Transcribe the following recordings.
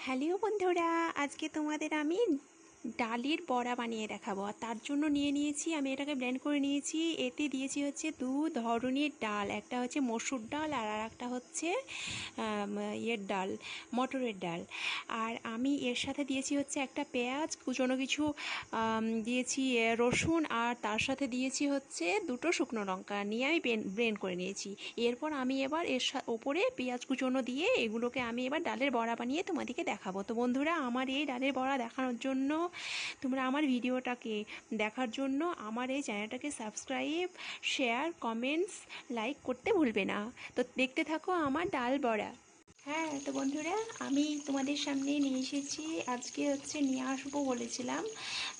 Hello বন্ধুরা, আজকে তোমাদের আমি ডালের বড়া বানিয়ে দেখাবো। আর তার জন্য নিয়েছি আমি এটাকে ব্লেন্ড করে নিয়েছি। এতে দিয়েছি হচ্ছে দু ধরনের ডাল, একটা হচ্ছে মসুর ডাল আর একটা হচ্ছে ইয়ের ডাল, মটরের ডাল। আর আমি এর সাথে দিয়েছি হচ্ছে একটা পেঁয়াজ কুচনো, কিছু দিয়েছি রসুন, আর তার সাথে দিয়েছি হচ্ছে দুটো শুকনো লঙ্কা নিয়ে আমি ব্লেন্ড করে নিয়েছি। এরপর আমি এবার এর ওপরে পেঁয়াজ কুচনো দিয়ে এগুলোকে আমি এবার ডালের বড়া বানিয়ে তোমাদেরকে দেখাবো। তো বন্ধুরা, আমার এই ডালের বড়া দেখানোর জন্য, তোমরা আমার ভিডিওটাকে দেখার জন্য আমার এই চ্যানেলটাকে সাবস্ক্রাইব, শেয়ার, কমেন্টস, লাইক করতে ভুলবে না। তো দেখতে থাকো আমার ডাল বড়া। হ্যাঁ, তো বন্ধুরা, আমি তোমাদের সামনে নিয়ে এসেছি। আজকে হচ্ছে নিয়ে আসবো বলেছিলাম,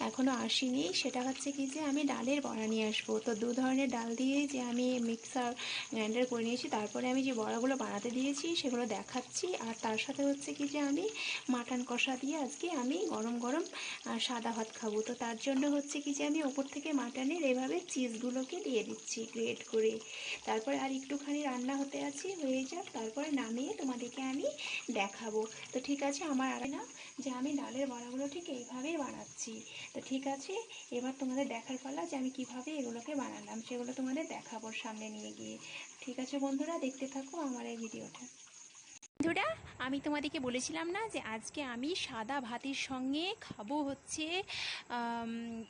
এখনও আসিনি। সেটা হচ্ছে কি যে আমি ডালের বড়া নিয়ে আসবো। তো দু ধরনের ডাল দিয়ে যে আমি মিক্সার গ্রাইন্ডার করে নিয়েছি, তারপরে আমি যে বড়াগুলো বানাতে দিয়েছি সেগুলো দেখাচ্ছি। আর তার সাথে হচ্ছে কি যে আমি মাটন কষা দিয়ে আজকে আমি গরম গরম সাদা ভাত খাবো। তো তার জন্য হচ্ছে কি যে আমি ওপর থেকে মাটনের এভাবে চিজগুলোকে দিয়ে দিচ্ছি গ্রেট করে। তারপরে আর একটুখানি রান্না হতে আছে, হয়ে যাক, তারপরে নামিয়ে তোমাদেরকে আমি দেখাবো। তো ঠিক আছে, আমার আগে না যে আমি ডালের বড়াগুলো ঠিক এইভাবেই বানাচ্ছি। তো ঠিক আছে, এবার তোমাদের দেখার পালা যে আমি কিভাবে এগুলোকে বানালাম, সেগুলো তোমাদের দেখাবো সামনে নিয়ে গিয়ে। ঠিক আছে বন্ধুরা, দেখতে থাকো আমার এই ভিডিওটা। বন্ধুরা, আমি তোমাদেরকে বলেছিলাম না যে আজকে আমি সাদা ভাতের সঙ্গে খাবো হচ্ছে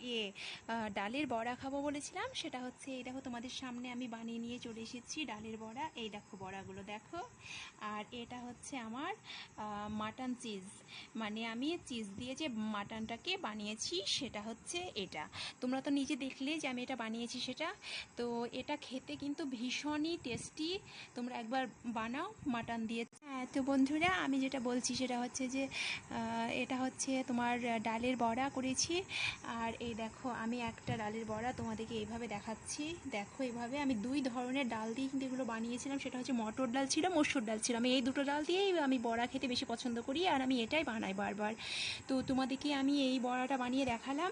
ইয়ে ডালের বড়া খাবো বলেছিলাম। সেটা হচ্ছে এই দেখো, তোমাদের সামনে আমি বানিয়ে নিয়ে চলে এসেছি ডালের বড়া। এই দেখো বড়াগুলো দেখো। আর এটা হচ্ছে আমার মাটন চিজ, মানে আমি চিজ দিয়ে যে মাটনটাকে বানিয়েছি সেটা হচ্ছে এটা। তোমরা তো নিজে দেখলে যে আমি এটা বানিয়েছি সেটা। তো এটা খেতে কিন্তু ভীষণই টেস্টি। তোমরা একবার বানাও মাটন দিয়ে। হ্যাঁ, তো বন্ধুরা, আমি যেটা বলছি সেটা হচ্ছে যে এটা হচ্ছে তোমার ডালের বড়া করেছি। আর এই দেখো, আমি একটা ডালের বড়া তোমাদেরকে এইভাবে দেখাচ্ছি। দেখো, এইভাবে আমি দুই ধরনের ডাল দিয়ে কিন্তু এগুলো বানিয়েছিলাম। সেটা হচ্ছে মটর ডাল ছিল, মসুর ডাল ছিল। আমি এই দুটো ডাল দিয়েই আমি বড়া খেতে বেশি পছন্দ করি, আর আমি এটাই বানাই বারবার। তো তোমাদেরকে আমি এই বড়াটা বানিয়ে দেখালাম।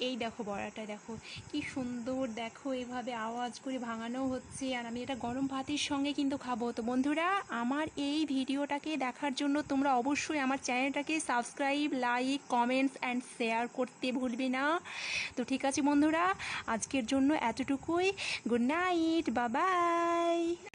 এই দেখো বড়াটা, দেখো কি সুন্দর। দেখো এইভাবে আওয়াজ করে ভাঙানো হচ্ছে, আর আমি এটা গরম ভাতের সঙ্গে কিন্তু খাবো। তো বন্ধুরা, আমার এই ভিডিওটাকে দেখার জন্য তোমরা অবশ্যই আমার চ্যানেলটাকে subscribe, like, comments and share করতে ভুলবে না। তো ঠিক আছে বন্ধুরা, আজকের জন্য এতটুকুই। Good night, bye bye.